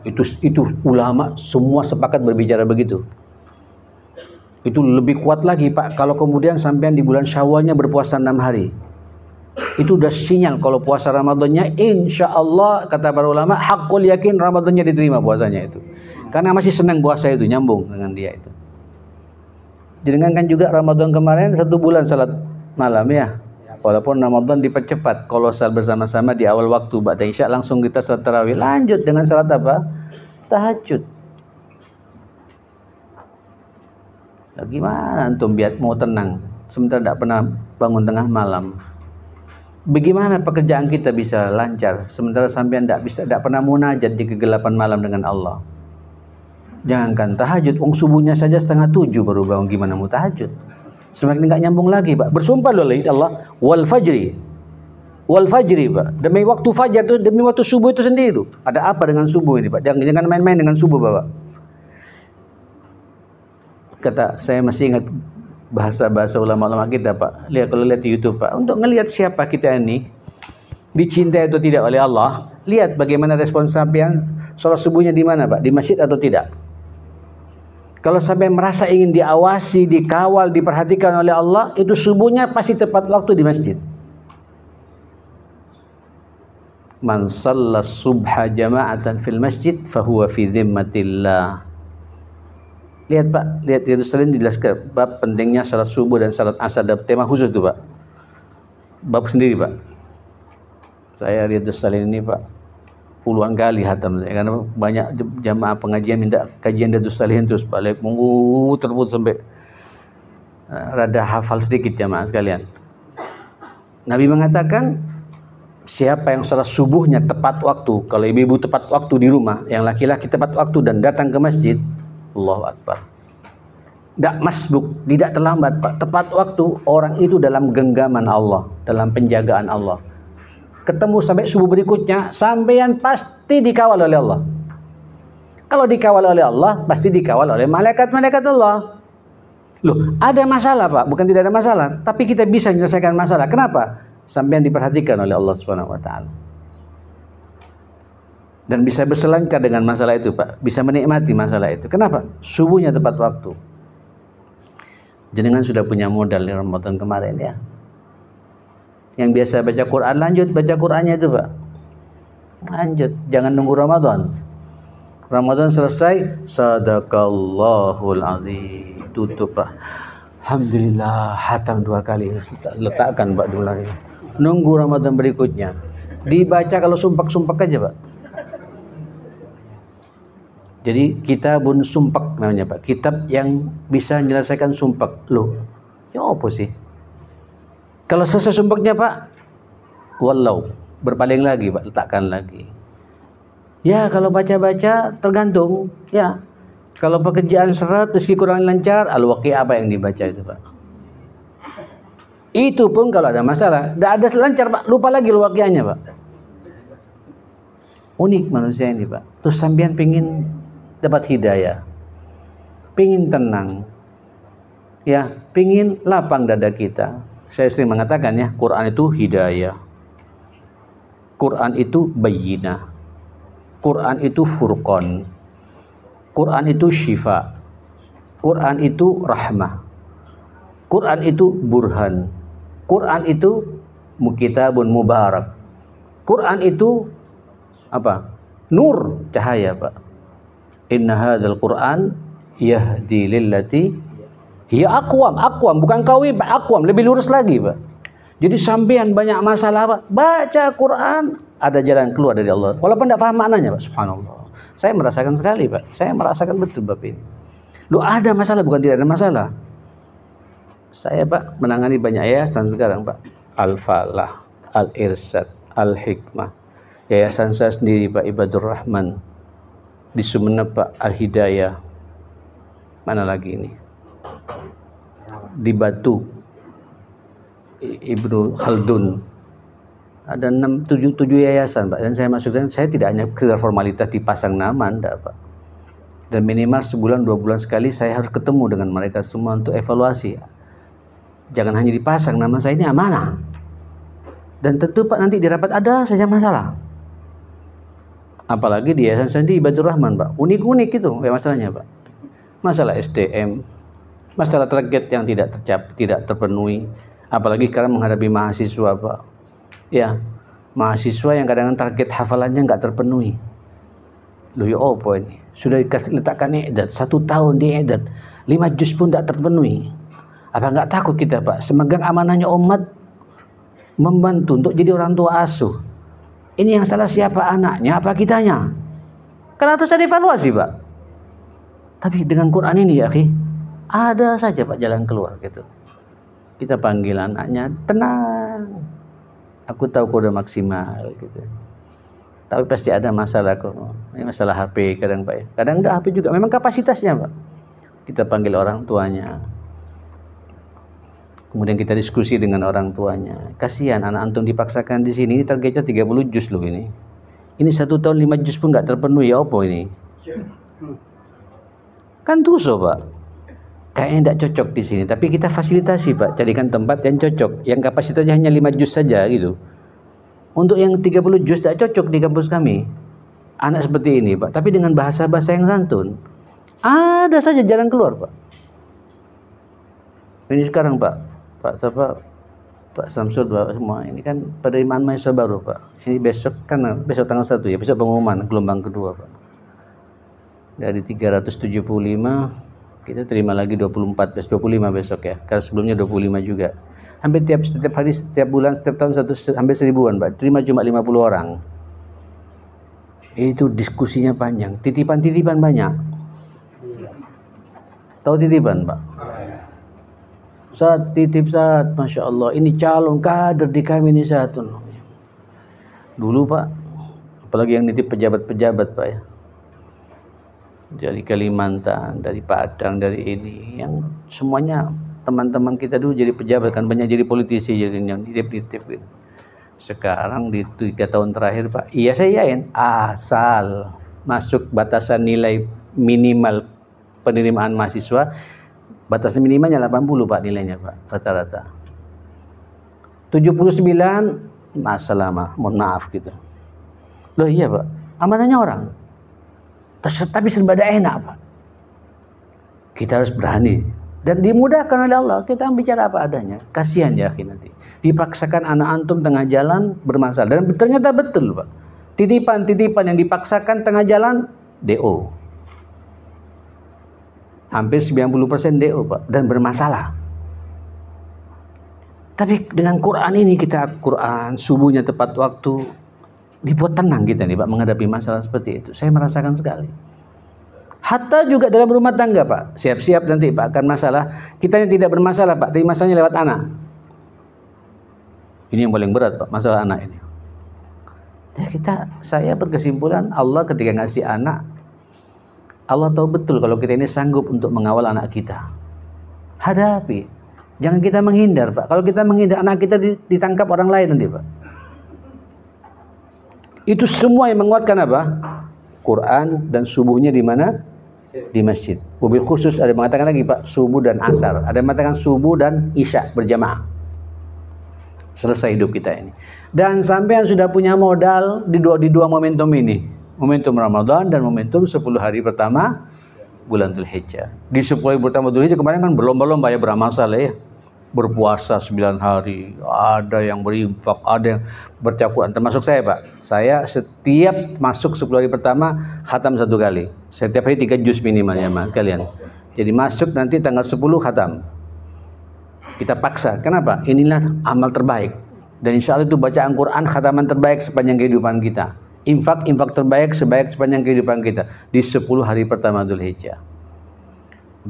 A: Itu ulama semua sepakat berbicara begitu. Itu lebih kuat lagi Pak kalau kemudian sampean di bulan Syawalnya berpuasa 6 hari. Itu udah sinyal kalau puasa Ramadannya insya Allah kata para ulama hakul yakin Ramadannya diterima puasanya itu. Karena masih senang puasa itu, nyambung dengan dia itu. Jangan kan juga Ramadan kemarin 1 bulan salat malam ya. Walaupun Ramadan dipercepat, kolosal bersama-sama di awal waktu ba'da isya langsung kita salat tarawih, lanjut dengan salat apa? Tahajud. Nah, gimana antum biar mau tenang sementara tidak pernah bangun tengah malam? Bagaimana pekerjaan kita bisa lancar sementara sampean tidak pernah munajat di kegelapan malam dengan Allah? Jangankan tahajud, subuhnya saja 6:30 baru bangun, gimana mau tahajud? Semakin nggak nyambung lagi Pak. Bersumpah loh Allah, wal fajri Pak. Demi waktu fajar itu, demi waktu subuh itu sendiri. Ada apa dengan subuh ini Pak? Jangan main-main dengan subuh Bapak. Kata saya masih ingat bahasa ulama-ulama kita Pak. Lihat kalau lihat di YouTube Pak, untuk ngelihat siapa kita ini dicintai atau tidak oleh Allah, lihat bagaimana respon sampean sholat subuhnya di mana Pak? Di masjid atau tidak? Kalau sampean merasa ingin diawasi, dikawal, diperhatikan oleh Allah, itu subuhnya pasti tepat waktu di masjid. Man shalla subha jama'atan fil masjid fahuwa fi dhimmatillah. Lihat Pak, lihat Riyadhus Shalihin dijelaskan bab pentingnya salat subuh dan salat asar, ada tema khusus tuh Pak. Bab sendiri Pak. Saya Riyadhus Shalihin ini Pak puluhan kali hatam karena banyak jamaah pengajian minta kajian Riyadhus Shalihin terus balik terputus sampai rada hafal sedikit jamaah sekalian. Nabi mengatakan siapa yang salat subuhnya tepat waktu, kalau ibu-ibu tepat waktu di rumah, yang laki-laki tepat waktu dan datang ke masjid, Allahu Akbar. Tidak masbuk, tidak terlambat Pak, tepat waktu, orang itu dalam genggaman Allah, dalam penjagaan Allah. Ketemu sampai subuh berikutnya, sampean pasti dikawal oleh Allah. Kalau dikawal oleh Allah, pasti dikawal oleh malaikat-malaikat Allah. Loh, ada masalah Pak, bukan tidak ada masalah, tapi kita bisa menyelesaikan masalah. Kenapa? Sampean diperhatikan oleh Allah Subhanahu wa taala. Dan bisa berselancar dengan masalah itu Pak, bisa menikmati masalah itu. Kenapa? Subuhnya tepat waktu. Jenengan sudah punya modal di Ramadan kemarin ya. Yang biasa baca Quran, lanjut baca Qurannya itu Pak. Lanjut, jangan nunggu Ramadan. Ramadan selesai, sadaqallahul azim, tutup Pak. Alhamdulillah, hatam 2 kali. Letakkan Pak dulu ini. Nunggu Ramadan berikutnya. Dibaca kalau sumpak-sumpak aja Pak. Jadi kitabun sumpak namanya Pak. Kitab yang bisa menyelesaikan sumpak. Loh, ya apa sih? Kalau selesai sumpaknya Pak, walau berpaling lagi Pak, letakkan lagi. Ya kalau baca-baca tergantung. Ya kalau pekerjaan seret, rezeki kurang lancar, al-waqi'ah apa yang dibaca itu Pak. Itu pun kalau ada masalah, tidak ada lancar Pak, lupa lagi al-waqi'ahnya Pak. Unik manusia ini Pak. Terus sampean pingin dapat hidayah, pingin tenang, ya, pingin lapang dada kita. Saya sering mengatakan ya, Quran itu hidayah, Quran itu bayyinah, Quran itu furqan, Quran itu syifa, Quran itu rahmah, Quran itu burhan, Quran itu kitabun mubarak, Quran itu apa? Nur, cahaya Pak. Inna hadzal Qur'an yahdi lillati hiya aqwam, bukan qawi, aqwam, lebih lurus lagi Pak. Jadi sampean banyak masalah Pak, baca Quran, ada jalan keluar dari Allah. Walaupun tidak paham maknanya Pak, subhanallah. Saya merasakan sekali Pak, saya merasakan betul Bapak ini. Lu ada masalah, bukan tidak ada masalah. Saya Pak menangani banyak yayasan sekarang Pak. Al-Falah, Al-Irsyad, Al-Hikmah. Yayasan saya sendiri Pak Ibadur Rahman. Di Sumeneb Pak, Al-Hidayah. Mana lagi ini? Di Batu, Ibnu Khaldun. Ada 7 yayasan Pak. Dan saya maksudkan, saya tidak hanya sekedar formalitas dipasang nama, enggak Pak. Dan minimal sebulan 2 bulan sekali saya harus ketemu dengan mereka semua untuk evaluasi. Jangan hanya dipasang nama saya, ini amanah. Dan tentu Pak nanti di rapat ada saja masalah. Apalagi di yayasan sendiri Ibadur Rahman Pak, unik-unik itu masalahnya Pak. Masalah SDM, masalah target yang tidak terpenuhi. Apalagi sekarang menghadapi mahasiswa Pak. Ya, mahasiswa yang kadang-kadang target hafalannya nggak terpenuhi. Loh ya apa ini? Sudah diletakkan i'dad 1 tahun di i'dad, 5 juz pun tidak terpenuhi. Apa nggak takut kita Pak? Semegang amanahnya umat membantu untuk jadi orang tua asuh. Ini yang salah siapa, anaknya apa kitanya? Karena harus ada evaluasi Pak. Tapi dengan Quran ini ya akhi, ada saja Pak jalan keluar gitu. Kita panggil anaknya, tenang, aku tahu kau udah maksimal gitu. Tapi pasti ada masalah kok. Ini masalah HP kadang Pak ya. Kadang enggak HP juga, memang kapasitasnya Pak. Kita panggil orang tuanya. Kemudian kita diskusi dengan orang tuanya. Kasihan anak antum dipaksakan di sini. Ini targetnya 30 juz loh ini. Ini 1 tahun 5 juz pun nggak terpenuhi. Ya apa ini? Kan tuso Pak. Kayaknya tidak cocok di sini. Tapi kita fasilitasi Pak. Carikan tempat yang cocok. Yang kapasitasnya hanya 5 juz saja gitu. Untuk yang 30 juz tak cocok di kampus kami. Anak seperti ini, Pak. Tapi dengan bahasa-bahasa yang santun. Ada saja jalan keluar, Pak. Ini sekarang, Pak. Pak siapa? Pak Samsul, Pak semua. Ini kan penerimaan mahasiswa baru, Pak. Ini besok kan, besok tanggal 1 ya. Besok pengumuman gelombang kedua, Pak. Dari 375 kita terima lagi 24, 25 besok ya. Karena sebelumnya 25 juga. Hampir setiap hari, setiap bulan, setiap tahun hampir 1000-an, Pak. Terima cuma 50 orang. Itu diskusinya panjang, titipan-titipan banyak. Tahu titipan, Pak? Saat titip saat, Masya Allah, ini calon kader di kami ini satu. Dulu, Pak, apalagi yang nitip pejabat-pejabat, Pak ya. Dari Kalimantan, dari Padang, dari ini, yang semuanya teman-teman kita dulu jadi pejabat, kan banyak jadi politisi, jadi yang nitip-nitip gitu. Sekarang di 3 tahun terakhir, Pak, iya saya yakin, asal masuk batasan nilai minimal penerimaan mahasiswa, batasan minimalnya 80, Pak, nilainya, Pak, rata-rata. 79 masalah, mohon maaf gitu. Loh iya, Pak, amanahnya orang. Tapi serba enak, Pak. Kita harus berani dan dimudahkan oleh Allah. Kita bicara apa adanya. Kasihan ya nanti. Dipaksakan anak antum tengah jalan bermasalah, dan ternyata betul, Pak. Titipan-titipan yang dipaksakan tengah jalan DO. Hampir 90% DO, Pak, dan bermasalah. Tapi dengan Quran ini, kita Quran, subuhnya tepat waktu, dibuat tenang kita nih, Pak, menghadapi masalah seperti itu. Saya merasakan sekali. Hatta juga dalam rumah tangga, Pak. Siap-siap nanti, Pak, akan masalah. Kita yang tidak bermasalah, Pak, tapi masalahnya lewat anak. Ini yang paling berat, Pak, masalah anak ini. Saya berkesimpulan, Allah ketika ngasih anak, Allah tahu betul kalau kita ini sanggup untuk mengawal anak kita. Hadapi. Jangan kita menghindar, Pak. Kalau kita menghindar, anak kita ditangkap orang lain nanti, Pak. Itu semua yang menguatkan apa? Quran dan subuhnya di mana? Di masjid. Mobil khusus ada mengatakan lagi, Pak, subuh dan asar. Ada mengatakan subuh dan isya berjamaah. Selesai hidup kita ini. Dan sampai yang sudah punya modal di dua momentum ini. Momentum Ramadan dan momentum 10 hari pertama bulan Dzulhijjah. Di 10 hari pertama Dzulhijjah kemarin kan berlomba-lomba ya beramal saleh ya. Berpuasa 9 hari, ada yang berinfak, ada yang bercakupan, termasuk saya, Pak. Saya setiap masuk 10 hari pertama khatam 1 kali. Setiap hari 3 juz minimalnya, Mas, kalian. Jadi masuk nanti tanggal 10 khatam. Kita paksa. Kenapa? Inilah amal terbaik. Dan insya Allah itu bacaan Quran khataman terbaik sepanjang kehidupan kita. Infak terbaik sepanjang kehidupan kita di 10 hari pertama Dzulhijjah.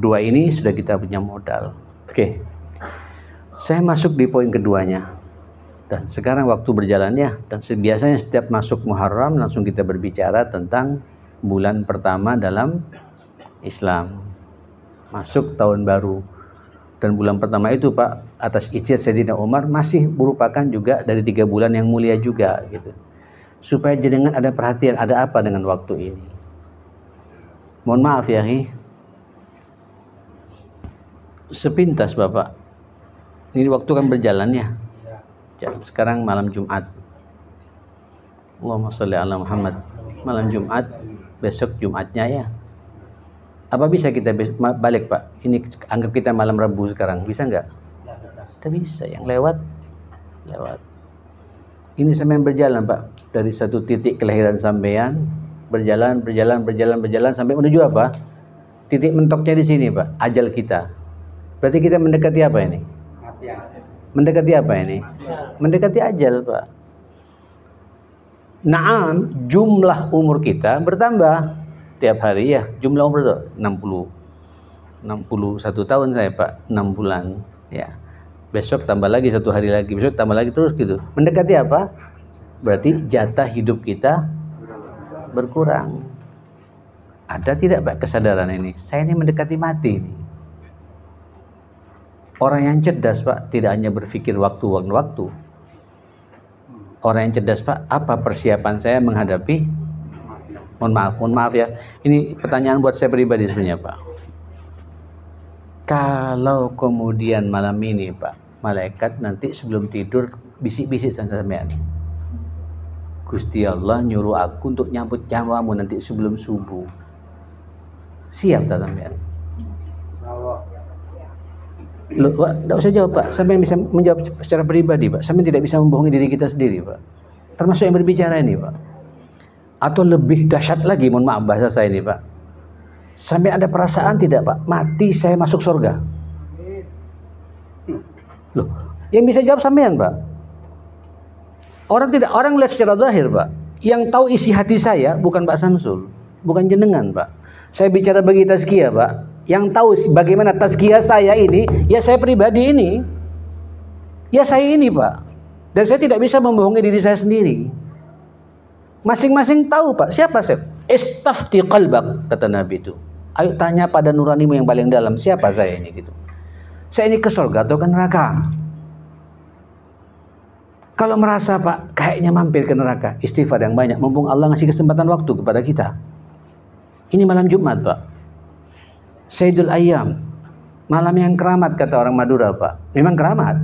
A: 2 ini sudah kita punya modal. Oke. Saya masuk di poin keduanya. Dan sekarang waktu berjalannya, dan biasanya setiap masuk Muharram langsung kita berbicara tentang bulan pertama dalam Islam. Masuk tahun baru. Dan bulan pertama itu, Pak, atas ijtihad Sayyidina Umar masih merupakan juga dari 3 bulan yang mulia juga gitu. Supaya jenengan ada perhatian, ada apa dengan waktu ini. Mohon maaf ya, sepintas, Bapak. Ini waktu kan berjalan ya. Sekarang malam Jumat. Allahumma sholli ala Muhammad. Malam Jumat, besok Jumatnya ya. Apa bisa kita balik, Pak? Ini anggap kita malam Rabu sekarang. Bisa nggak? Tidak bisa. Yang lewat. Ini sampai berjalan, Pak. Dari satu titik kelahiran sampean, berjalan sampai menuju apa? Titik mentoknya di sini, Pak. Ajal kita. Berarti kita mendekati apa ini? Mendekati apa ini? Mendekati ajal, Pak. Naam, jumlah umur kita bertambah tiap hari ya. Jumlah umur itu 61 tahun saya, Pak. 6 bulan ya. Besok tambah lagi 1 hari lagi, besok tambah lagi terus gitu. Mendekati apa? Berarti jatah hidup kita berkurang. Ada tidak, Pak, kesadaran ini? Saya ini mendekati mati ini. Orang yang cerdas, Pak, tidak hanya berpikir waktu. Orang yang cerdas, Pak, apa persiapan saya menghadapi? Mohon maaf ya. Ini pertanyaan buat saya pribadi sebenarnya, Pak. Kalau kemudian malam ini, Pak, malaikat nanti sebelum tidur bisik-bisik sampean. Gusti Allah nyuruh aku untuk nyambut nyawamu nanti sebelum subuh. Siap tak sampean? Loh, Pak, tidak usah jawab Pak. Sampean bisa menjawab secara pribadi Pak. Sampean tidak bisa membohongi diri kita sendiri Pak. Termasuk yang berbicara ini Pak. Atau lebih dahsyat lagi, mohon maaf bahasa saya ini Pak. Sampean ada perasaan tidak Pak? Mati saya masuk surga. Loh, yang bisa jawab sampean Pak. Orang lihat secara zahir Pak. Yang tahu isi hati saya bukan Pak Samsul, bukan jenengan Pak. Saya bicara bagi tazkiyah Pak. Yang tahu bagaimana tazkiyah saya ini, ya saya pribadi ini. Ya saya ini Pak. Dan saya tidak bisa membohongi diri saya sendiri. Masing-masing tahu Pak, siapa saya? Istafti qalbak, kata Nabi itu. Ayo tanya pada nuranimu yang paling dalam, siapa saya ini gitu. Saya ini ke surga atau ke neraka? Kalau merasa Pak, kayaknya mampir ke neraka, istighfar yang banyak, mumpung Allah ngasih kesempatan waktu kepada kita. Ini malam Jumat Pak, Sayyidul Ayyam, malam yang keramat kata orang Madura Pak. Memang keramat,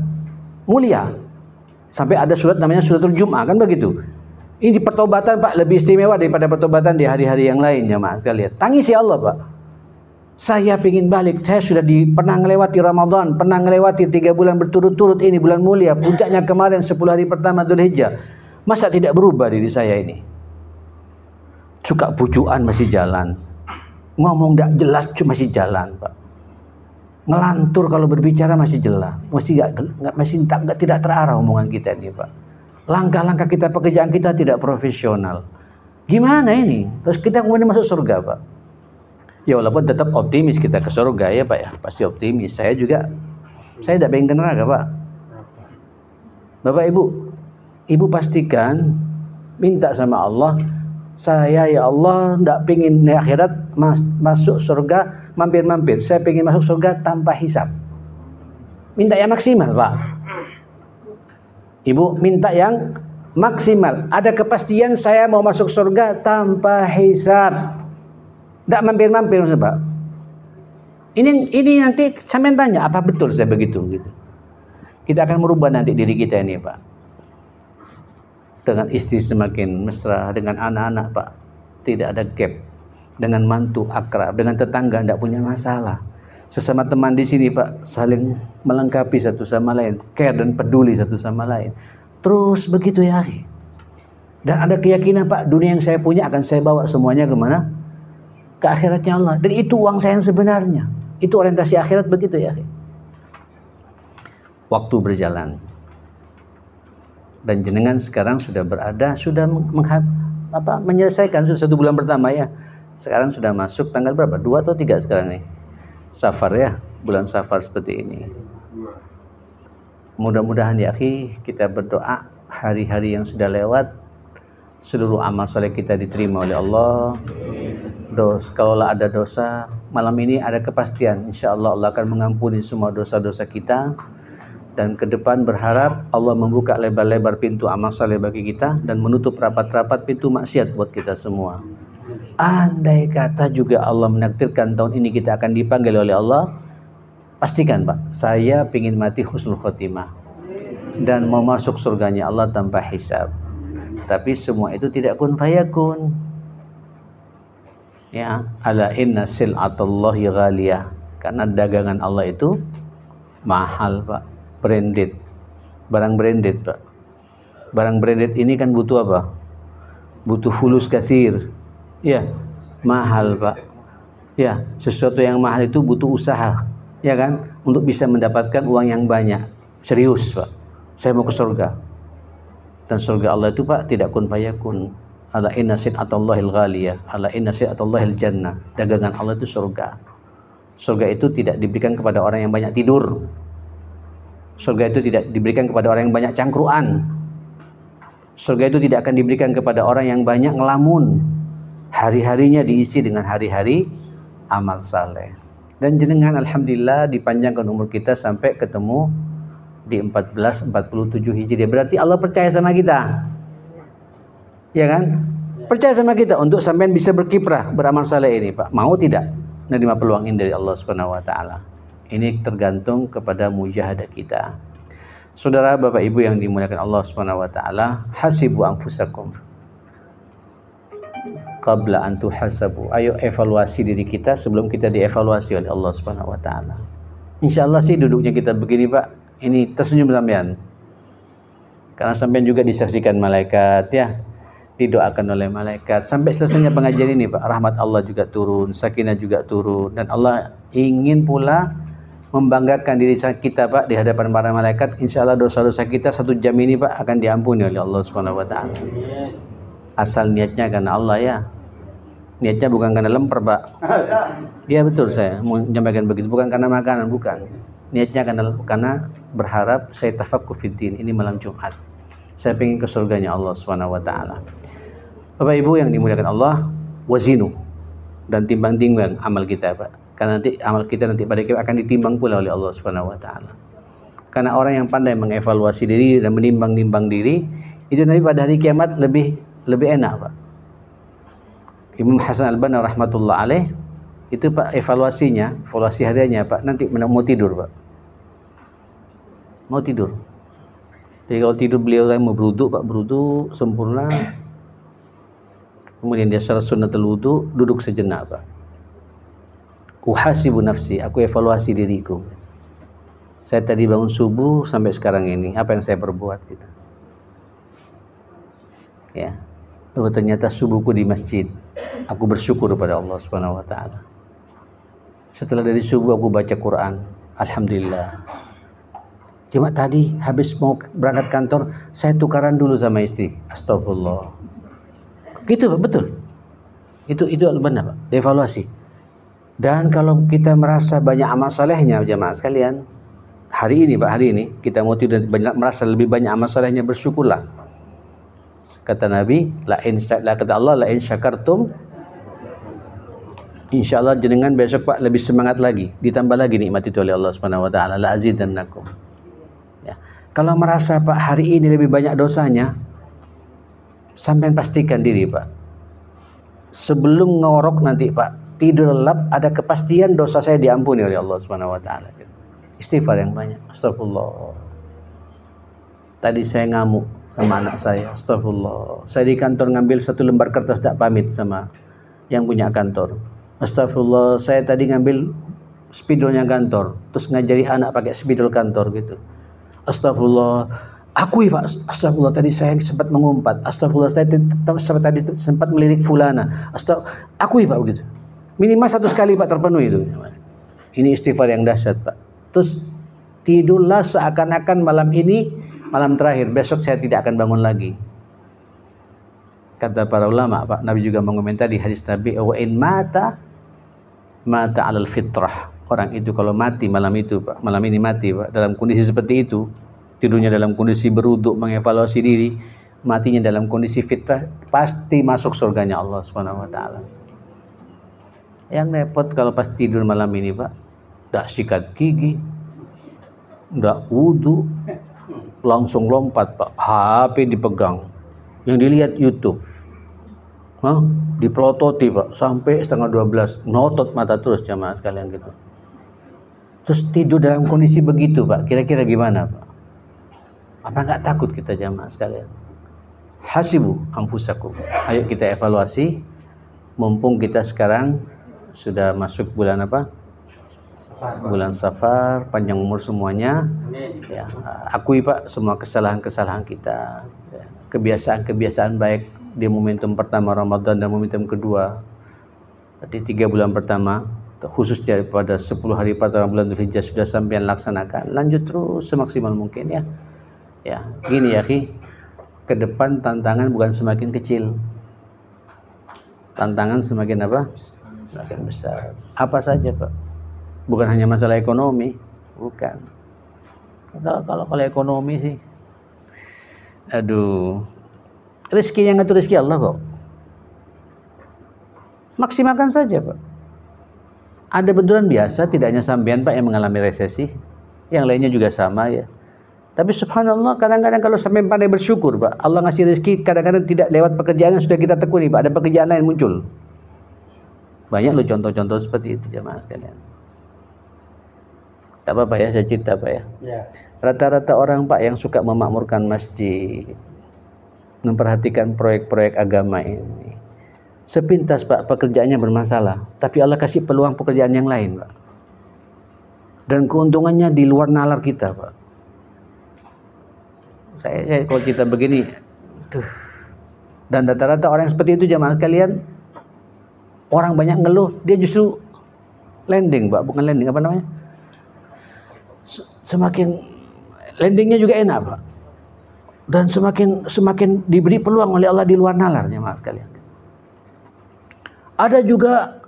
A: mulia. Sampai ada surat namanya suratul Jum'ah, kan begitu. Ini pertobatan Pak lebih istimewa daripada pertobatan di hari-hari yang lainnya Mas sekalian. Tangisi Allah Pak. Saya ingin balik, saya sudah pernah melewati Ramadan, pernah melewati 3 bulan berturut-turut ini, bulan mulia, puncaknya kemarin 10 hari pertama Dzulhijjah. Masa tidak berubah diri saya ini? Suka bujuan masih jalan, ngomong tidak jelas masih jalan Pak. Ngelantur kalau berbicara masih jelas, tidak terarah omongan kita ini Pak. Langkah-langkah kita, pekerjaan kita tidak profesional. Gimana ini? Terus kita kemudian masuk surga Pak. Ya walaupun tetap optimis kita ke surga ya Pak ya, pasti optimis. Saya tidak pengen ke neraka Pak. Bapak Ibu pastikan minta sama Allah, saya ya Allah tidak pengen di akhirat masuk surga mampir-mampir. Saya pengen masuk surga tanpa hisab. Minta yang maksimal Pak. Ibu minta yang maksimal. Ada kepastian saya mau masuk surga tanpa hisab. Tidak mampir-mampir Pak. Ini nanti sampean tanya apa betul saya begitu gitu. Kita akan merubah nanti diri kita ini Pak. Dengan istri semakin mesra, dengan anak-anak Pak tidak ada gap, dengan mantu akrab, dengan tetangga tidak punya masalah. Sesama teman di sini Pak saling melengkapi satu sama lain, care dan peduli satu sama lain. Terus begitu ya. Dan ada keyakinan Pak, dunia yang saya punya akan saya bawa semuanya kemana? Ke akhiratnya Allah. Dan itu uang saya yang sebenarnya. Itu orientasi akhirat begitu ya. Waktu berjalan. Dan jenengan sekarang sudah berada, sudah menyelesaikan sudah 1 bulan pertama ya. Sekarang sudah masuk tanggal berapa? 2 atau 3 sekarang nih? Safar ya, bulan Safar seperti ini. Mudah-mudahan ya akhi, kita berdoa hari-hari yang sudah lewat, seluruh amal soleh kita diterima oleh Allah. Kalaulah ada dosa, malam ini ada kepastian, insya Allah Allah akan mengampuni semua dosa-dosa kita. Dan ke depan berharap Allah membuka lebar-lebar pintu amal soleh bagi kita dan menutup rapat-rapat pintu maksiat buat kita semua. Andai kata juga Allah menakdirkan tahun ini kita akan dipanggil oleh Allah, pastikan Pak, saya ingin mati husnul khotimah dan mau masuk surganya Allah tanpa hisab. Tapi semua itu tidak kun fayakun. Ya, ala inna sil'atullahi ghaliyah. Karena dagangan Allah itu mahal Pak, branded. Barang branded Pak. Barang branded ini kan butuh apa? Butuh fulus katsir. Ya, mahal Pak. Ya, sesuatu yang mahal itu butuh usaha. Ya kan? Untuk bisa mendapatkan uang yang banyak. Serius Pak. Saya mau ke surga. Dan surga Allah itu Pak tidak kun fayakun. Ala inna sil'atullahil ghaliyah, ala inna sil'atullahil jannah. Dagangan Allah itu surga. Surga itu tidak diberikan kepada orang yang banyak tidur. Surga itu tidak diberikan kepada orang yang banyak cangkruan. Surga itu tidak akan diberikan kepada orang yang banyak ngelamun. Hari-harinya diisi dengan hari-hari amal saleh. Dan jenengan alhamdulillah dipanjangkan umur kita sampai ketemu di 1447 Hijriah. Berarti Allah percaya sama kita. Ya kan? Percaya sama kita untuk sampean bisa berkiprah beramal saleh ini, Pak. Mau tidak menerima peluang ini dari Allah Subhanahu wa taala? Ini tergantung kepada mujahadah kita. Saudara, Bapak Ibu yang dimuliakan Allah Subhanahu wa taala, hasibu anfusakum. qabla an tuhasabu. Ayo evaluasi diri kita sebelum kita dievaluasi oleh Allah Subhanahu wa taala. Insyaallah sih duduknya kita begini, Pak. Ini tersenyum sampean. Karena sampean juga disaksikan malaikat ya. Didoakan oleh malaikat. Sampai selesainya pengajian ini, Pak, rahmat Allah juga turun, sakinah juga turun, dan Allah ingin pula membanggakan diri kita, Pak, di hadapan para malaikat. Insyaallah dosa-dosa kita 1 jam ini, Pak, akan diampuni oleh Allah Subhanahu wa taala. Asal niatnya karena Allah ya. Niatnya bukan karena lemper, Pak. Iya betul, saya mau menyampaikan begitu, bukan karena makanan, bukan. Niatnya karena berharap saya tafaqquh fiddin ini malam Jumat. Saya pengen ke surganya Allah Subhanahu wa taala. Bapak Ibu yang dimuliakan Allah, wazinu, dan timbang-timbang amal kita, Pak. Karena nanti amal kita nanti pada akan ditimbang pula oleh Allah Subhanahu wa taala. Karena orang yang pandai mengevaluasi diri dan menimbang-nimbang diri, itu nanti pada hari kiamat lebih enak, Pak. Imam Hasan Al-Banna rahmatullah alaih itu, Pak, evaluasi hariannya, Pak, nanti mau tidur, Pak. Mau tidur. Jadi kalau tidur beliau mau berwudu, Pak, berwudu sempurna. Kemudian dia salat sunnatul wudu, duduk sejenak, Pak. Uhasibu nafsi, aku evaluasi diriku. Saya tadi bangun subuh sampai sekarang ini, apa yang saya perbuat gitu. Ya. Oh, ternyata subuhku di masjid. Aku bersyukur kepada Allah Subhanahu wa taala. Setelah dari subuh aku baca Quran, alhamdulillah. Cuma tadi habis mau berangkat kantor, saya tukaran dulu sama istri. Astagfirullah. Gitu, Pak, betul. Itu benar, Pak. Evaluasi. Dan kalau kita merasa banyak amal salehnya, jemaah sekalian, hari ini, Pak, kita mau tidur merasa lebih banyak amal salehnya, bersyukurlah. Kata Nabi, kata Allah, la in syakartum, insyaallah jenengan besok, Pak, lebih semangat lagi, ditambah lagi nikmat itu oleh Allah Subhanahu wa taala, la azidannakum. Ya. Kalau merasa, Pak, hari ini lebih banyak dosanya, sampai pastikan diri, Pak, sebelum ngorok nanti, Pak, tidur lelap, ada kepastian dosa saya diampuni oleh Allah Subhanahu wa taala. Istighfar yang banyak. Astagfirullah. Tadi saya ngamuk sama anak saya. Astagfirullah. Saya di kantor ngambil 1 lembar kertas tak pamit sama yang punya kantor. Astagfirullah. Saya tadi ngambil spidolnya kantor, terus ngajari anak pakai spidol kantor gitu. Astagfirullah. Akui, Pak, astagfirullah, tadi saya sempat mengumpat. Astagfirullah, saya tadi sempat melirik fulana. Akui, Pak, begitu. Minimal 1 kali, Pak, terpenuhi itu. Ini istighfar yang dahsyat, Pak. Terus tidurlah seakan-akan malam ini malam terakhir, besok saya tidak akan bangun lagi. Kata para ulama, Pak, Nabi juga mengomentari hadis Nabi, wa in mata alal fitrah. Orang itu kalau mati malam itu, Pak, malam ini mati, Pak, dalam kondisi seperti itu, tidurnya dalam kondisi berwudu, mengevaluasi diri, matinya dalam kondisi fitrah, pasti masuk surganya Allah Subhanahu wa taala. Yang repot kalau pas tidur malam ini, Pak, enggak sikat gigi, enggak wudu, langsung lompat, Pak, HP dipegang, yang dilihat YouTube, dipelototi, Pak, sampai 11:30, notot mata terus, jamaah sekalian gitu. Terus tidur dalam kondisi begitu, Pak, kira-kira gimana, Pak? Apa enggak takut kita, jamaah sekalian? Hasibu anfusakum. Ayo kita evaluasi, mumpung kita sekarang sudah masuk bulan apa? Bulan Safar, panjang umur semuanya. Ya, akui, Pak, semua kesalahan-kesalahan kita, ya, kebiasaan-kebiasaan baik di momentum pertama Ramadan dan momentum kedua. Di 3 bulan pertama, khususnya pada 10 hari pertama bulan Dzulhijjah sudah sampean laksanakan. Lanjut terus semaksimal mungkin ya. Ya, gini ya, ke depan tantangan bukan semakin kecil. Tantangan semakin apa? Semakin besar. Apa saja, Pak? Bukan hanya masalah ekonomi, bukan. Kalau ekonomi sih, aduh, rezeki yang ngatur rezeki Allah kok. Maksimalkan saja, Pak. Ada benturan biasa, tidak hanya sampean, Pak, yang mengalami resesi, yang lainnya juga sama ya. Tapi subhanallah, kadang-kadang kalau sampai pandai bersyukur, Pak, Allah ngasih rezeki kadang-kadang tidak lewat pekerjaan yang sudah kita tekuni, Pak, ada pekerjaan lain muncul. Banyak loh contoh-contoh seperti itu, jemaah sekalian. Tak apa-apa ya, saya cerita, Pak ya. Rata-rata orang, Pak, yang suka memakmurkan masjid, memperhatikan proyek-proyek agama ini, Sepintas Pak pekerjaannya bermasalah, tapi Allah kasih peluang pekerjaan yang lain Pak. Dan keuntungannya di luar nalar kita Pak. Saya kalau cerita begini, dan rata-rata orang seperti itu jamaah sekalian, orang banyak ngeluh, dia justru landing Pak, bukan landing, apa namanya? Semakin landingnya juga enak Pak. Dan semakin diberi peluang oleh Allah di luar nalar jamaah sekalian. Ada juga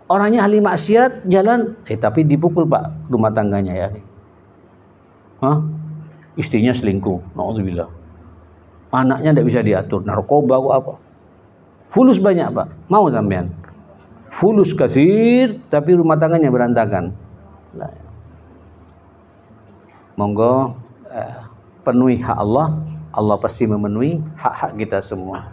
A: orangnya ahli maksiat, jalan, tapi dipukul Pak rumah tangganya ya. Istrinya selingkuh, naudzubillah. Anaknya tidak bisa diatur, narkoba apa. Fulus banyak Pak, mau sampean. Fulus kasir, tapi rumah tangganya berantakan. Monggo penuhi hak Allah, Allah pasti memenuhi hak-hak kita semua.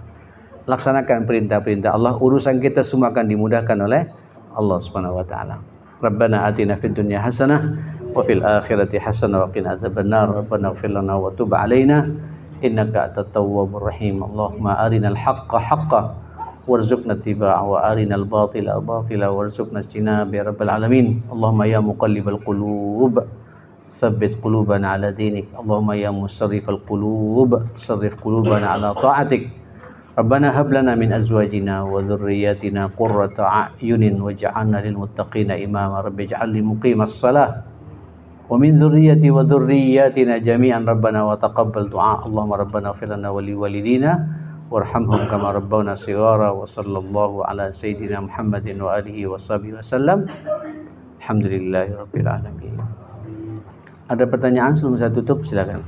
A: Laksanakan perintah-perintah Allah, urusan kita semua akan dimudahkan oleh Allah Subhanahu wa taala. Rabbana atina fid dunya hasanah wa fil akhirati hasanah wa qina adzabannar. Rabbana ighfir lana wa tub 'alaina innaka antat tawwabur rahim. Allahumma arinal haqqo haqqan warzuqna ittiba'ahu wa arinal batila batila warzuqna ijtinaba ya rabbal alamin. Allahumma ya muqallibal qulub tsabbit qulubana 'ala dinik. Allahumma ya musarrifal qulub sarrif qulubana 'ala ta'atik. Rabbana hab lana min azwajina wa dhurriyyatina qurrata a'yunin waj'alna lil muttaqina imama. Rabbi ij'alni muqimas shalah wa min dhurriyyati wa dhurriyyatina jami'an. Rabbana wa taqabbal du'a. Allahumma rabbana ighfir lana wa li walidina warhamhum kama rabbawna shighara. Wa sallallahu ala sayyidina Muhammadin wa alihi wa sahbihi wasallam. Alhamdulillahirabbil alamin. Ada pertanyaan sebelum saya tutup? Silakan.